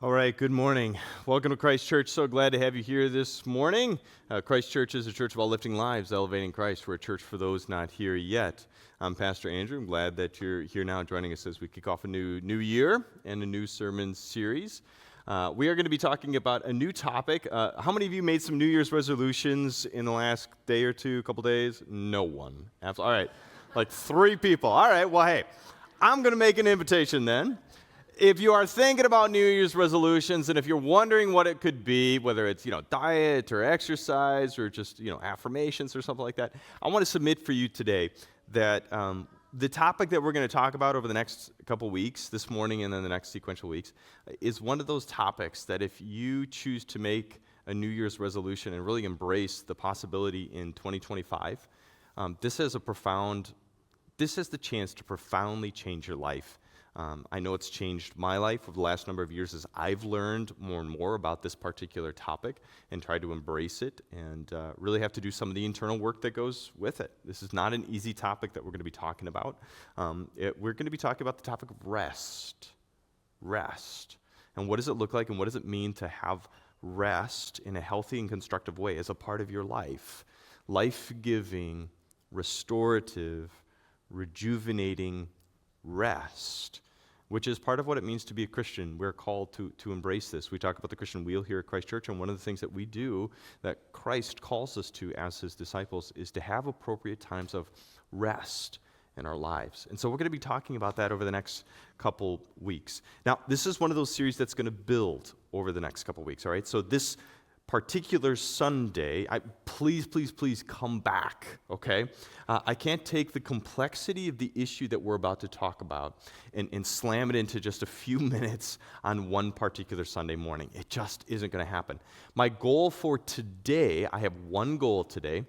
All right, good morning. Welcome to Christ Church. So glad to have you here this morning. Christ Church is a church of all lifting lives, elevating Christ. We're a church for those not here yet. I'm Pastor Andrew. I'm glad that you're here now joining us as we kick off a new year and a new sermon series. We are going to be talking about a new topic. How many of you made some New Year's resolutions in the last day or two, couple days? No one. All right, like 3 people. All right, well, hey, I'm going to make an invitation then. If you are thinking about New Year's resolutions, and if you're wondering what it could be, whether it's, diet or exercise or just, affirmations or something like that, I want to submit for you today that the topic that we're going to talk about over the next couple weeks, this morning and then the next sequential weeks, is one of those topics that if you choose to make a New Year's resolution and really embrace the possibility in 2025, this has the chance to profoundly change your life. I know it's changed my life over the last number of years as I've learned more and more about this particular topic and tried to embrace it and really have to do some of the internal work that goes with it. This is not an easy topic that we're going to be talking about. We're going to be talking about the topic of rest. Rest. And what does it look like and what does it mean to have rest in a healthy and constructive way as a part of your life? Life-giving, restorative, rejuvenating rest, which is part of what it means to be a Christian. We're called to embrace this. We talk about the Christian wheel here at Christ Church, and one of the things that we do that Christ calls us to as his disciples is to have appropriate times of rest in our lives. And so we're going to be talking about that over the next couple weeks. Now, this is one of those series that's going to build over the next couple weeks, all right? So this particular Sunday, please come back, okay? I can't take the complexity of the issue that we're about to talk about and slam it into just a few minutes on one particular Sunday morning. It just isn't going to happen. My goal for today, I have one goal today,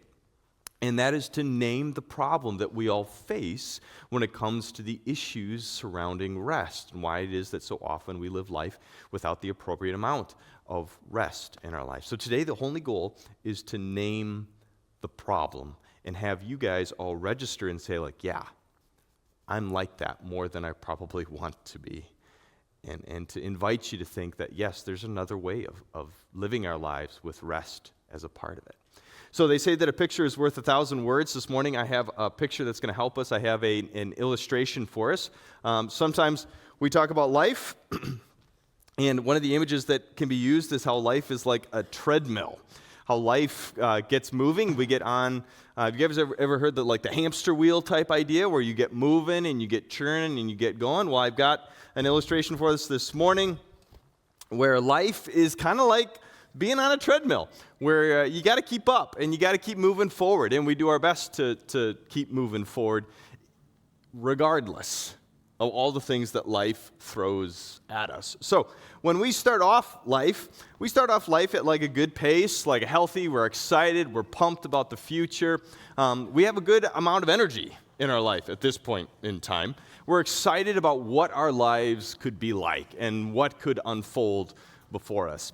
and that is to name the problem that we all face when it comes to the issues surrounding rest and why it is that so often we live life without the appropriate amount of rest in our life. So today the only goal is to name the problem and have you guys all register and say yeah, I'm like that more than I probably want to be. And to invite you to think that yes, there's another way of living our lives with rest as a part of it. So they say that a picture is worth 1,000 words. This morning I have a picture that's going to help us. I have an illustration for us. Sometimes we talk about life, and one of the images that can be used is how life is like a treadmill. How life gets moving. We get on, have you guys ever heard the hamster wheel type idea where you get moving and you get churning and you get going? Well, I've got an illustration for us this morning where life is kind of like being on a treadmill, where you got to keep up and you got to keep moving forward, and we do our best to keep moving forward regardless of all the things that life throws at us. So when we start off life at like a good pace, like a healthy, we're excited, we're pumped about the future. We have a good amount of energy in our life at this point in time. We're excited about what our lives could be like and what could unfold before us.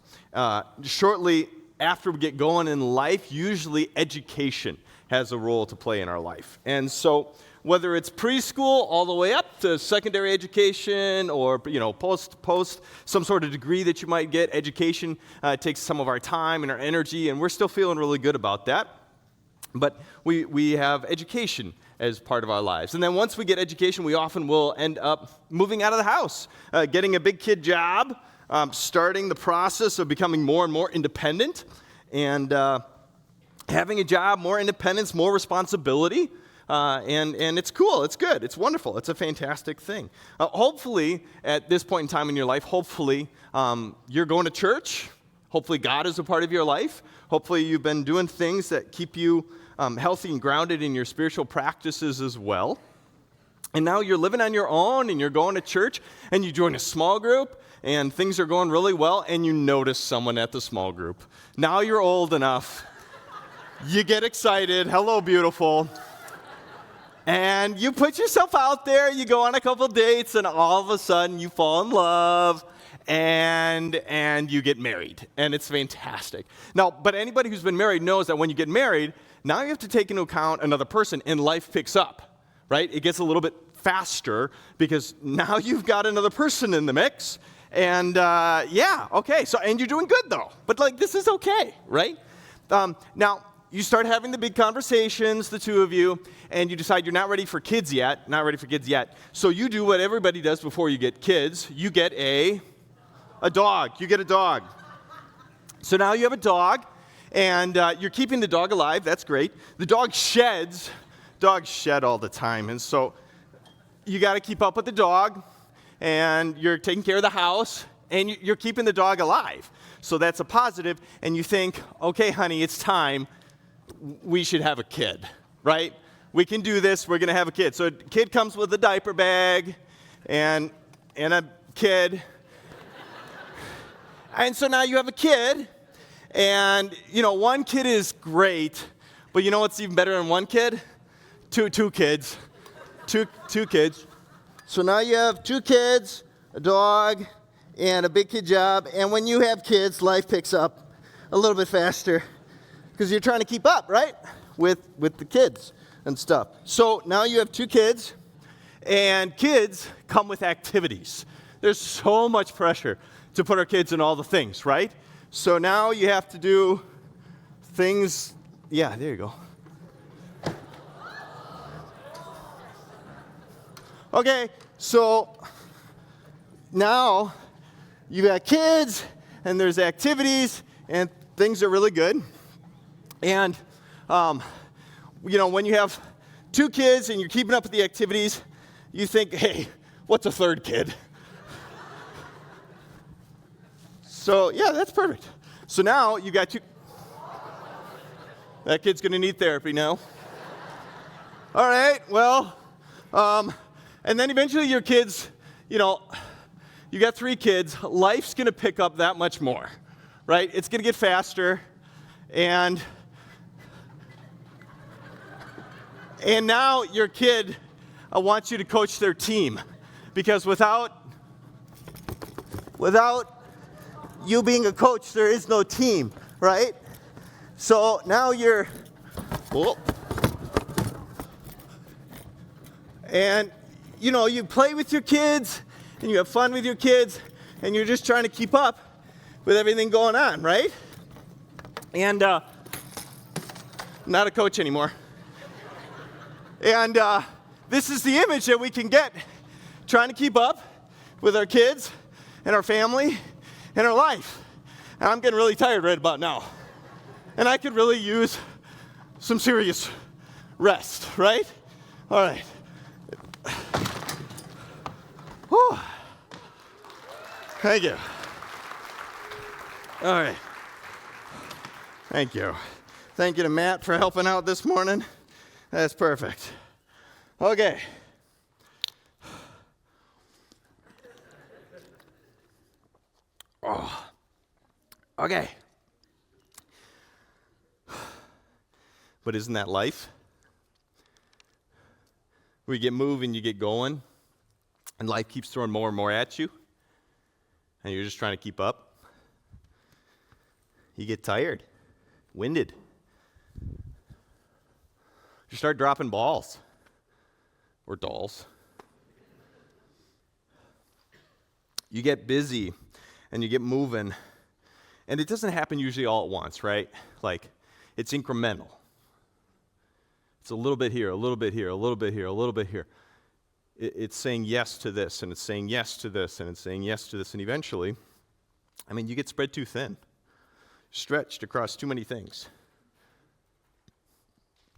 Shortly after we get going in life, usually education has a role to play in our life. And so whether it's preschool all the way up to secondary education or post some sort of degree that you might get, education takes some of our time and our energy, and we're still feeling really good about that. But we have education as part of our lives. And then once we get education, we often will end up moving out of the house, getting a big kid job, starting the process of becoming more and more independent, and having a job, more independence, more responsibility. And it's cool, it's good, it's wonderful, it's a fantastic thing. Hopefully, at this point in time in your life, you're going to church. Hopefully, God is a part of your life. Hopefully, you've been doing things that keep you healthy and grounded in your spiritual practices as well. And now you're living on your own and you're going to church and you join a small group and things are going really well and you notice someone at the small group. Now you're old enough. You get excited. Hello, beautiful. And you put yourself out there. You go on a couple dates and all of a sudden you fall in love and you get married. And it's fantastic. Now, but anybody who's been married knows that when you get married, now you have to take into account another person and life picks up. Right? It gets a little bit faster because now you've got another person in the mix. And okay. So, and you're doing good though. But like, this is okay, right? Now, you start having the big conversations, the two of you, and you decide you're not ready for kids yet. So you do what everybody does before you get kids. You get a dog. You get a dog. So now you have a dog, and you're keeping the dog alive. That's great. The dog sheds. Dogs shed all the time, and so you got to keep up with the dog, and you're taking care of the house, and you're keeping the dog alive. So that's a positive, and you think, okay, honey, it's time. We should have a kid, right? We can do this. We're going to have a kid. So a kid comes with a diaper bag and a kid. And so now you have a kid, and, one kid is great, but you know what's even better than one kid? Two kids. Two kids. So now you have 2 kids, a dog, and a big kid job. And when you have kids, life picks up a little bit faster because you're trying to keep up, right? With the kids and stuff. So now you have 2 kids, and kids come with activities. There's so much pressure to put our kids in all the things, right? So now you have to do things. Yeah, there you go. Okay, so now you got kids, and there's activities, and things are really good. And, when you have 2 kids and you're keeping up with the activities, you think, hey, what's a 3rd kid? So, yeah, that's perfect. So now you got 2. That kid's going to need therapy now. All right, well, and then eventually your kids, you got 3 kids, life's going to pick up that much more, right? It's going to get faster, and now your kid wants you to coach their team, because without you being a coach, there is no team, right? So now and you play with your kids, and you have fun with your kids, and you're just trying to keep up with everything going on, right? And not a coach anymore. And this is the image that we can get trying to keep up with our kids and our family and our life. And I'm getting really tired right about now. And I could really use some serious rest, right? All right. Whew. Thank you. All right. Thank you. Thank you to Matt for helping out this morning. That's perfect. Okay. Oh. Okay. But isn't that life? We get moving, you get going, and life keeps throwing more and more at you, and you're just trying to keep up. You get tired, winded. You start dropping balls or dolls. You get busy and you get moving, and it doesn't happen usually all at once, right? Like, it's incremental. It's a little bit here, a little bit here, a little bit here, a little bit here. It's saying yes to this, and it's saying yes to this, and it's saying yes to this, and eventually, you get spread too thin, stretched across too many things,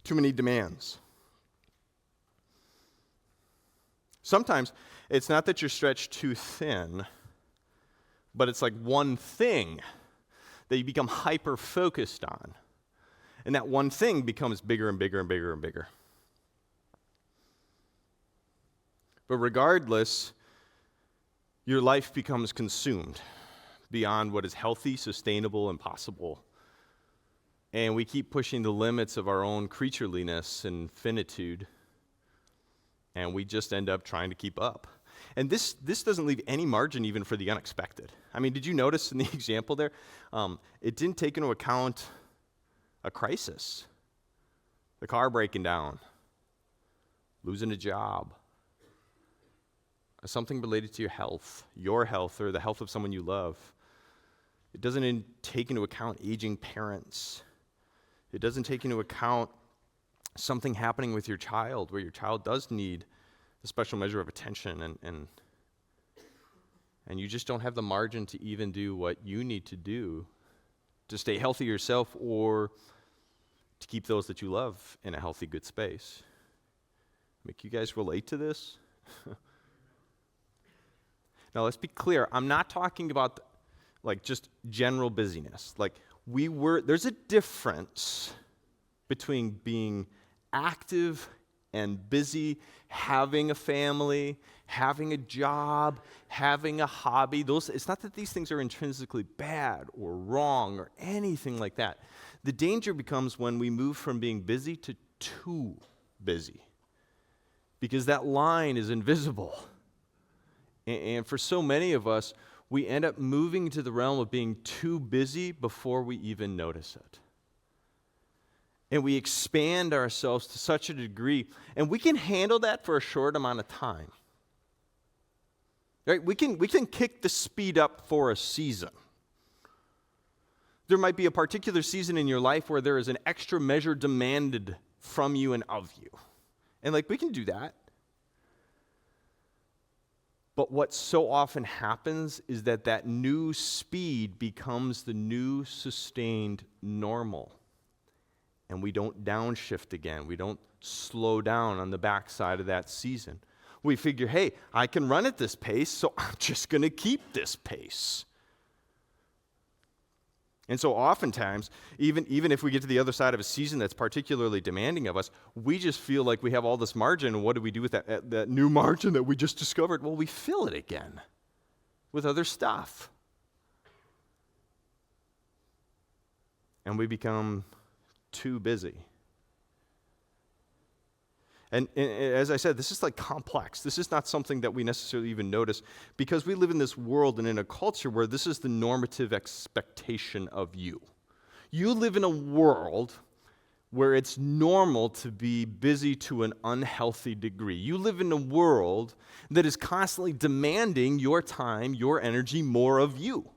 too many demands. Sometimes it's not that you're stretched too thin, but it's like one thing that you become hyper-focused on. And that one thing becomes bigger and bigger and bigger and bigger. But regardless, your life becomes consumed beyond what is healthy, sustainable, and possible. And we keep pushing the limits of our own creatureliness and finitude, and we just end up trying to keep up. And this doesn't leave any margin even for the unexpected. I mean, did you notice in the example there? It didn't take into account a crisis, the car breaking down, losing a job, something related to your health, or the health of someone you love. It doesn't take into account aging parents. It doesn't take into account something happening with your child, where your child does need a special measure of attention, and you just don't have the margin to even do what you need to do to stay healthy yourself or to keep those that you love in a healthy, good space. Make you guys relate to this? Now, let's be clear. I'm not talking about just general busyness. There's a difference between being active and busy, having a family, having a job, having a hobby. It's not that these things are intrinsically bad or wrong or anything like that. The danger becomes when we move from being busy to too busy, because that line is invisible. And for so many of us, we end up moving to the realm of being too busy before we even notice it. And we expand ourselves to such a degree, and we can handle that for a short amount of time. Right? We can kick the speed up for a season. There might be a particular season in your life where there is an extra measure demanded from you and of you. And we can do that. But what so often happens is that new speed becomes the new sustained normal. And we don't downshift again. We don't slow down on the backside of that season. We figure, hey, I can run at this pace, so I'm just going to keep this pace. And so oftentimes, even if we get to the other side of a season that's particularly demanding of us, we just feel like we have all this margin, and what do we do with that new margin that we just discovered? Well, we fill it again with other stuff. And we become too busy. And as I said, this is complex. This is not something that we necessarily even notice, because we live in this world and in a culture where this is the normative expectation of you. You live in a world where it's normal to be busy to an unhealthy degree. You live in a world that is constantly demanding your time, your energy, more of you.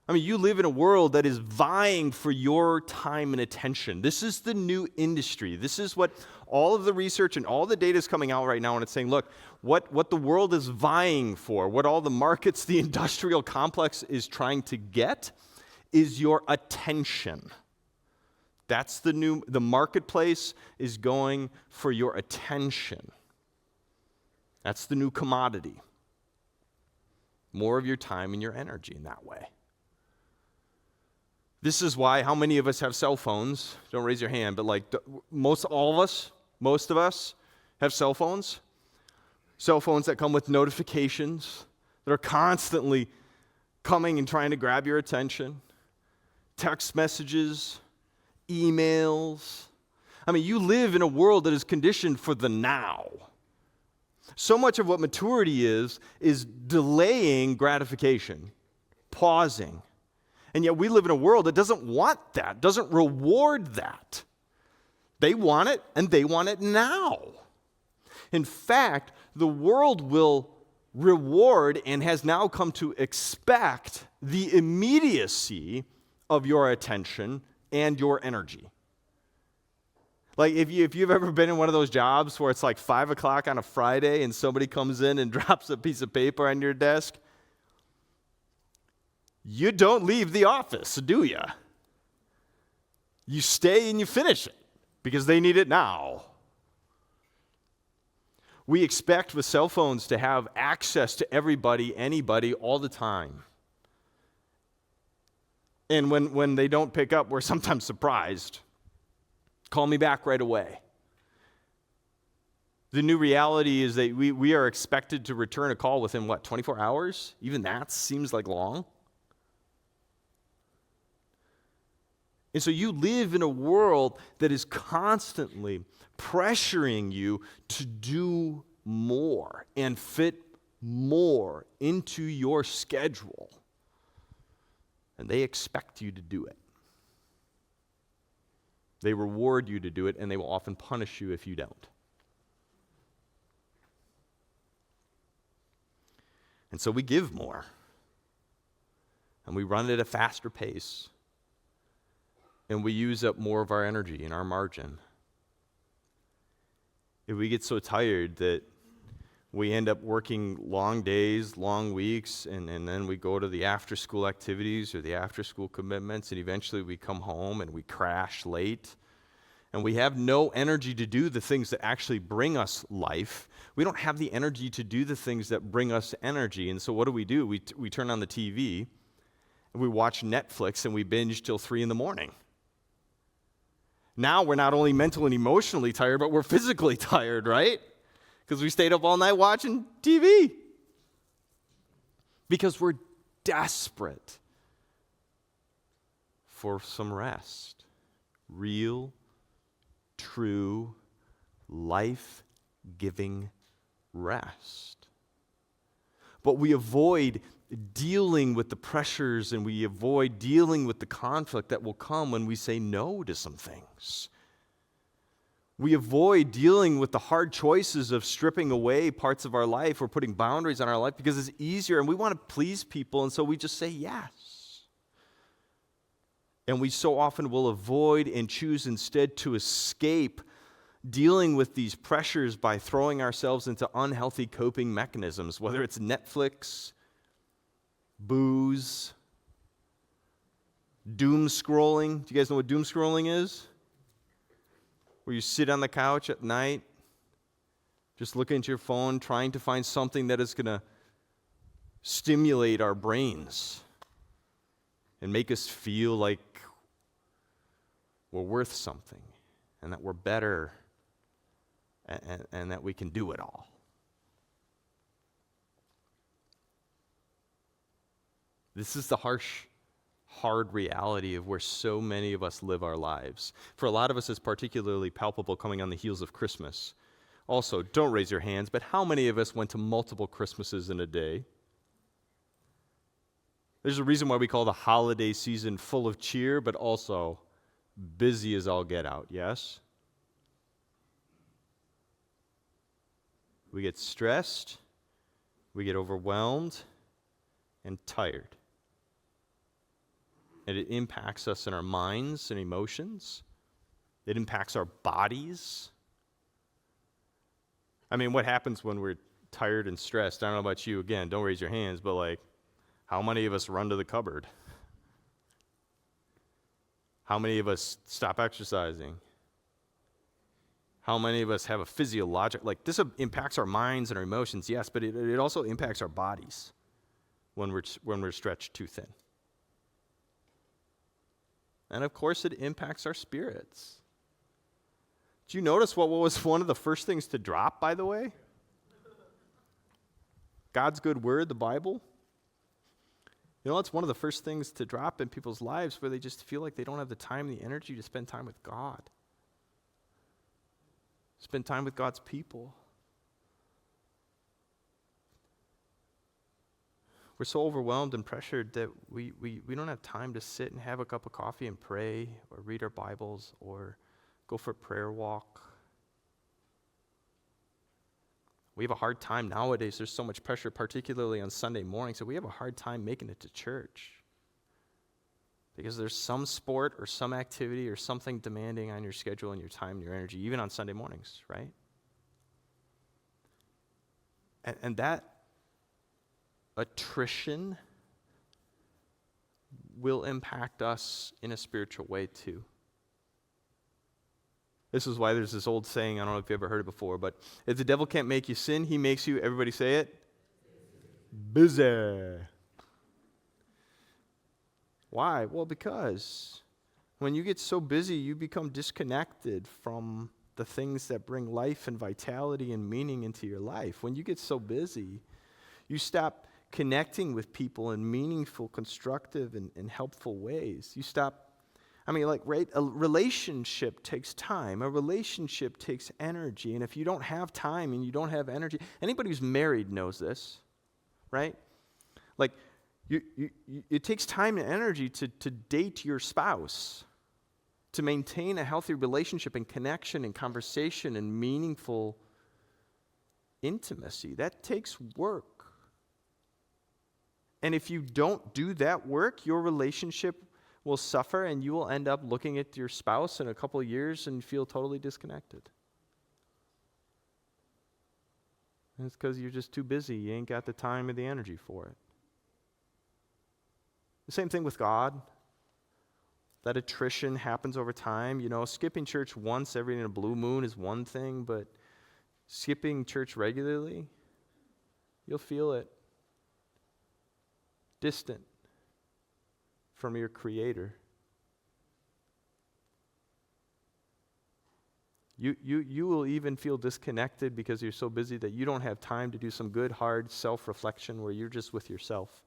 I mean, you live in a world that is vying for your time and attention. This is the new industry. This is what all of the research and all the data is coming out right now, and it's saying, look, what the world is vying for, what all the markets, the industrial complex is trying to get is your attention. That's the marketplace is going for your attention. That's the new commodity. More of your time and your energy in that way. This is why, how many of us have cell phones? Don't raise your hand, but most of us have cell phones. Cell phones that come with notifications that are constantly coming and trying to grab your attention. Text messages, emails. I mean, you live in a world that is conditioned for the now. So much of what maturity is delaying gratification, pausing. And yet we live in a world that doesn't want that, doesn't reward that. They want it, and they want it now. In fact, the world will reward and has now come to expect the immediacy of your attention and your energy. If you've ever been in one of those jobs where it's 5 o'clock on a Friday and somebody comes in and drops a piece of paper on your desk, you don't leave the office, do you? You stay and you finish it because they need it now. We expect with cell phones to have access to everybody, anybody, all the time. And when they don't pick up, we're sometimes surprised. Call me back right away. The new reality is that we are expected to return a call within, 24 hours? Even that seems like long. And so you live in a world that is constantly pressuring you to do more and fit more into your schedule. And they expect you to do it. They reward you to do it, and they will often punish you if you don't. And so we give more. And we run at a faster pace. And we use up more of our energy and our margin. If we get so tired that we end up working long days, long weeks, and then we go to the after-school activities or the after-school commitments, and eventually we come home and we crash late, and we have no energy to do the things that actually bring us life. We don't have the energy to do the things that bring us energy, and so what do? We turn on the TV, and we watch Netflix, and we binge till 3 in the morning. Now we're not only mentally and emotionally tired, but we're physically tired, right? Because we stayed up all night watching TV. Because we're desperate for some rest. Real, true, life-giving rest. But we avoid dealing with the pressures and we avoid dealing with the conflict that will come when we say no to some things. We avoid dealing with the hard choices of stripping away parts of our life or putting boundaries on our life because it's easier and we want to please people, and so we just say yes. And we so often will avoid and choose instead to escape dealing with these pressures by throwing ourselves into unhealthy coping mechanisms, whether it's Netflix, booze, doom scrolling. Do you guys know what doom scrolling is? Where you sit on the couch at night, just looking at your phone, trying to find something that is going to stimulate our brains and make us feel like we're worth something and that we're better and that we can do it all. This is the hard reality of where so many of us live our lives. For a lot of us, it's particularly palpable coming on the heels of Christmas. Also, don't raise your hands, but how many of us went to multiple Christmases in a day? There's a reason why we call the holiday season full of cheer, but also busy as all get out, yes? We get stressed, we get overwhelmed, and tired. And it impacts us in our minds and emotions. It impacts our bodies. I mean, what happens when we're tired and stressed? I don't know about you. Again, don't raise your hands, but how many of us run to the cupboard? How many of us stop exercising? How many of us have a physiological, this impacts our minds and our emotions, yes, but it also impacts our bodies when we're stretched too thin. And of course, it impacts our spirits. Did you notice what was one of the first things to drop, by the way? God's good word, the Bible. You know, it's one of the first things to drop in people's lives where they just feel like they don't have the time and the energy to spend time with God. Spend time with God's people. We're so overwhelmed and pressured that we don't have time to sit and have a cup of coffee and pray or read our Bibles or go for a prayer walk. We have a hard time nowadays. There's so much pressure, particularly on Sunday morning, so we have a hard time making it to church because there's some sport or some activity or something demanding on your schedule and your time and your energy, even on Sunday mornings, right? And that attrition will impact us in a spiritual way too. This is why there's this old saying, I don't know if you ever heard it before, but if the devil can't make you sin, he makes you, everybody say it, busy. Why? Well, because when you get so busy, you become disconnected from the things that bring life and vitality and meaning into your life. When you get so busy, you stop connecting with people in meaningful, constructive, and helpful ways. You stop, right? A relationship takes time. A relationship takes energy. And if you don't have time and you don't have energy, anybody who's married knows this, right? Like, it takes time and energy to date your spouse, to maintain a healthy relationship and connection and conversation and meaningful intimacy. That takes work. And if you don't do that work, your relationship will suffer and you will end up looking at your spouse in a couple of years and feel totally disconnected. And it's because you're just too busy. You ain't got the time or the energy for it. The same thing with God. That attrition happens over time. Skipping church once every blue moon is one thing, but skipping church regularly, you'll feel it. Distant from your Creator. You will even feel disconnected because you're so busy that you don't have time to do some good, hard self-reflection where you're just with yourself.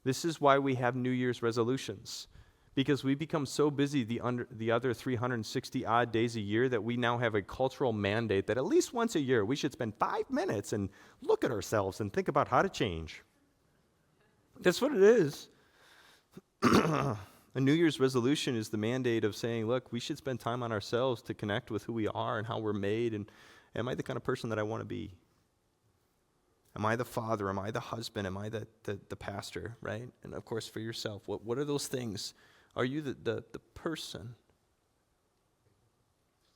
This is why we have New Year's resolutions, because we become so busy the other 360 odd days a year that we now have a cultural mandate that at least once a year we should spend 5 minutes and look at ourselves and think about how to change. That's what it is. A New Year's resolution is the mandate of saying, look, we should spend time on ourselves to connect with who we are and how we're made, and am I the kind of person that I want to be? Am I the father? Am I the husband? Am I the pastor, right? And of course for yourself, what are those things? Are you the person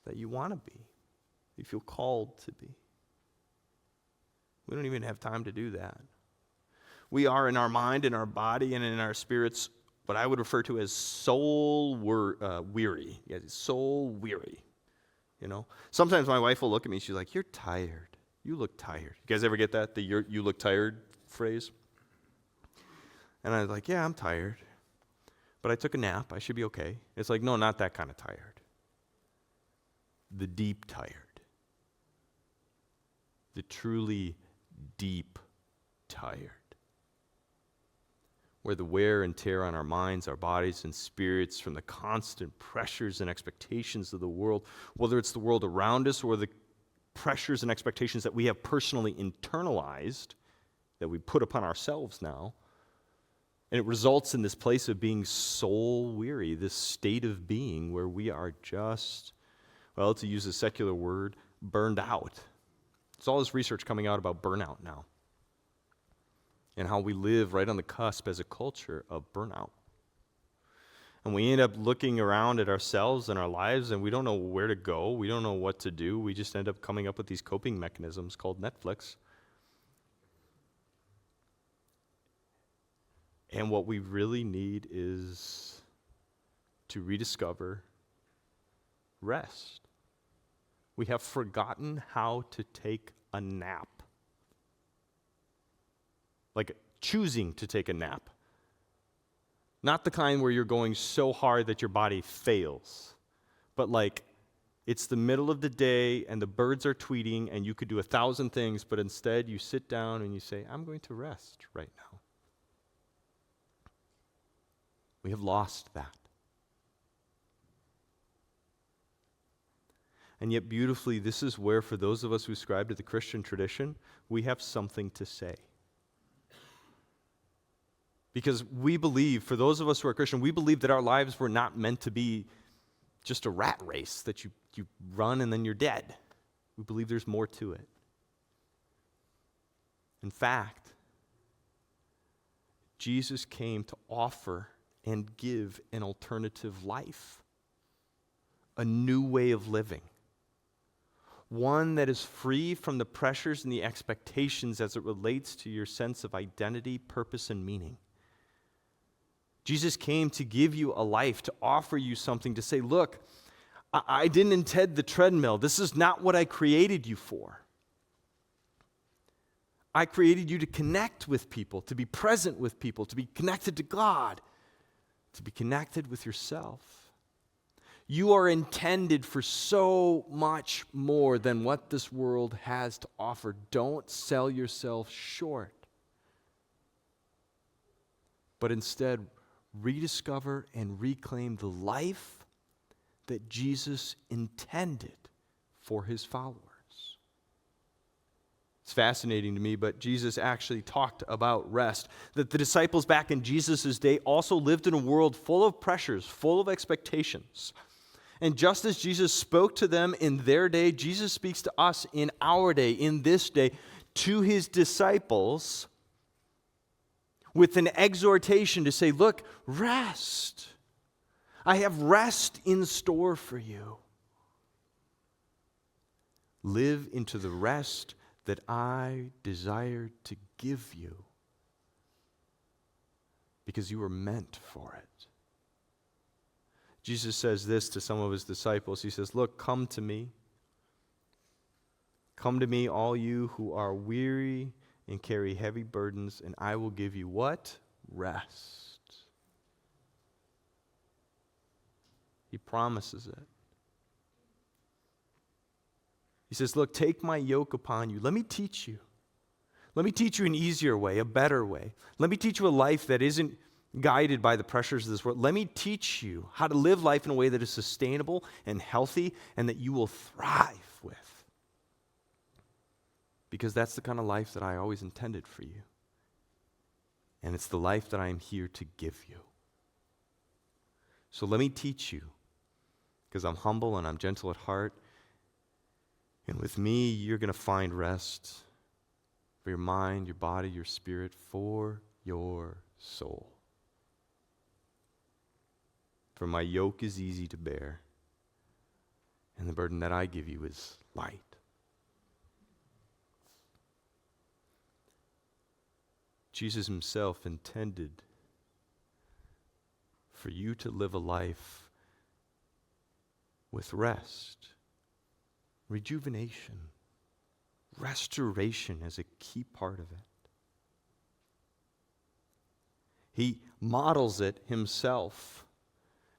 that you want to be, you feel called to be? We don't even have time to do that. We are in our mind, in our body, and in our spirits what I would refer to as soul weary. Yeah, soul weary. Sometimes my wife will look at me, she's like, you're tired. You look tired. You guys ever get that, the you look tired phrase? And I was like, yeah, I'm tired. But I took a nap. I should be okay. It's like, no, not that kind of tired. The deep tired. The truly deep tired. Where the wear and tear on our minds, our bodies, and spirits from the constant pressures and expectations of the world, whether it's the world around us or the pressures and expectations that we have personally internalized, that we put upon ourselves now, and it results in this place of being soul weary, this state of being where we are just, well, to use a secular word, burned out. There's all this research coming out about burnout now, and how we live right on the cusp as a culture of burnout. And we end up looking around at ourselves and our lives, and we don't know where to go. We don't know what to do. We just end up coming up with these coping mechanisms called Netflix. And what we really need is to rediscover rest. We have forgotten how to take a nap. Like choosing to take a nap. Not the kind where you're going so hard that your body fails, but like it's the middle of the day and the birds are tweeting and you could do 1,000 things, but instead you sit down and you say, I'm going to rest right now. We have lost that. And yet beautifully, this is where for those of us who ascribe to the Christian tradition, we have something to say. Because we believe, for those of us who are Christian, we believe that our lives were not meant to be just a rat race that you run and then you're dead. We believe there's more to it. In fact, Jesus came to offer and give an alternative life, a new way of living, one that is free from the pressures and the expectations as it relates to your sense of identity, purpose, and meaning. Jesus came to give you a life, to offer you something, to say, look, I didn't intend the treadmill. This is not what I created you for. I created you to connect with people, to be present with people, to be connected to God, to be connected with yourself. You are intended for so much more than what this world has to offer. Don't sell yourself short, but instead rediscover and reclaim the life that Jesus intended for his followers. It's fascinating to me, but Jesus actually talked about rest. That the disciples back in Jesus' day also lived in a world full of pressures, full of expectations. And just as Jesus spoke to them in their day, Jesus speaks to us in our day, in this day, to his disciples with an exhortation to say, look, rest. I have rest in store for you. Live into the rest that I desire to give you, because you were meant for it. Jesus says this to some of his disciples. He says, look, come to me. Come to me, all you who are weary and carry heavy burdens, and I will give you what? Rest. He promises it. He says, look, take my yoke upon you. Let me teach you. Let me teach you an easier way, a better way. Let me teach you a life that isn't guided by the pressures of this world. Let me teach you how to live life in a way that is sustainable and healthy and that you will thrive with. Because that's the kind of life that I always intended for you. And it's the life that I am here to give you. So let me teach you, because I'm humble and I'm gentle at heart. And with me, you're going to find rest for your mind, your body, your spirit, for your soul. For my yoke is easy to bear, and the burden that I give you is light. Jesus himself intended for you to live a life with rest, rejuvenation, restoration as a key part of it. He models it himself.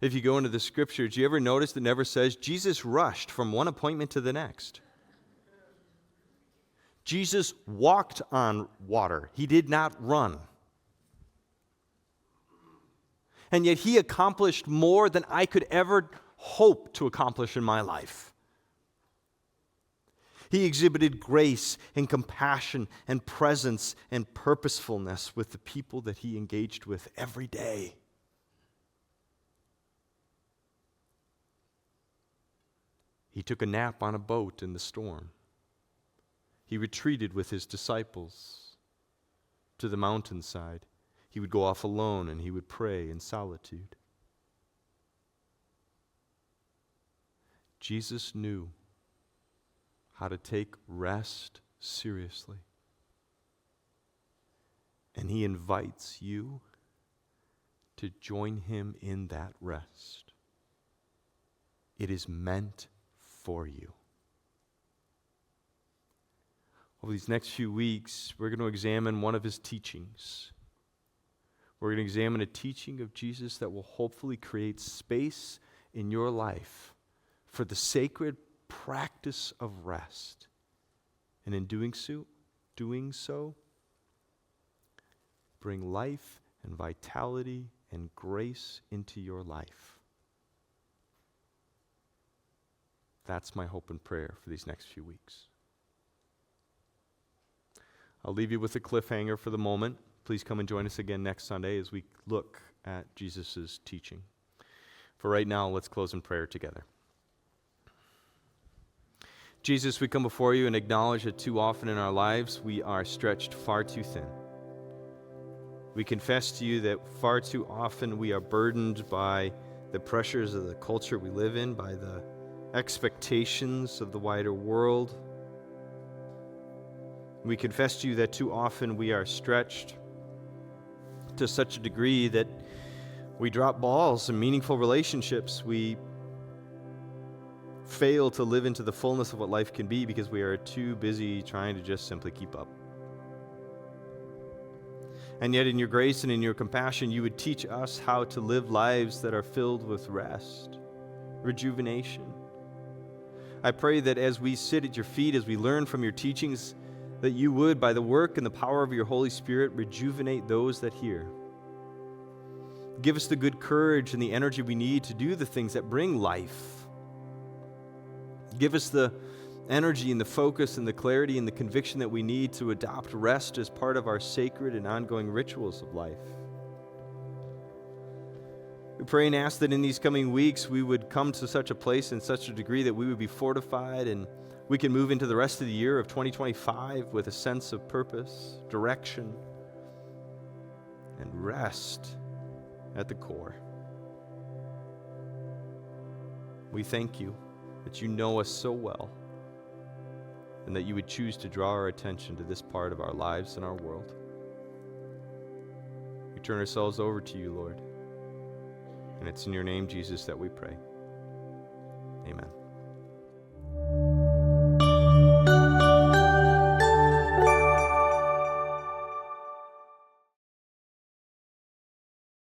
If you go into the scriptures, do you ever notice it never says Jesus rushed from one appointment to the next? Jesus walked on water. He did not run. And yet he accomplished more than I could ever hope to accomplish in my life. He exhibited grace and compassion and presence and purposefulness with the people that he engaged with every day. He took a nap on a boat in the storm. He retreated with his disciples to the mountainside. He would go off alone and he would pray in solitude. Jesus knew how to take rest seriously. And he invites you to join him in that rest. It is meant for you. Over these next few weeks, we're going to examine one of his teachings. We're going to examine a teaching of Jesus that will hopefully create space in your life for the sacred practice of rest. And in doing so, bring life and vitality and grace into your life. That's my hope and prayer for these next few weeks. I'll leave you with a cliffhanger for the moment. Please come and join us again next Sunday as we look at Jesus' teaching. For right now, let's close in prayer together. Jesus, we come before you and acknowledge that too often in our lives we are stretched far too thin. We confess to you that far too often we are burdened by the pressures of the culture we live in, by the expectations of the wider world. We confess to you that too often we are stretched to such a degree that we drop balls in meaningful relationships. We fail to live into the fullness of what life can be because we are too busy trying to just simply keep up. And yet in your grace and in your compassion, you would teach us how to live lives that are filled with rest, rejuvenation. I pray that as we sit at your feet, as we learn from your teachings, that you would, by the work and the power of your Holy Spirit, rejuvenate those that hear. Give us the good courage and the energy we need to do the things that bring life. Give us the energy and the focus and the clarity and the conviction that we need to adopt rest as part of our sacred and ongoing rituals of life. We pray and ask that in these coming weeks we would come to such a place and such a degree that we would be fortified and we can move into the rest of the year of 2025 with a sense of purpose, direction, and rest at the core. We thank you that you know us so well and that you would choose to draw our attention to this part of our lives and our world. We turn ourselves over to you, Lord. And it's in your name, Jesus, that we pray. Amen.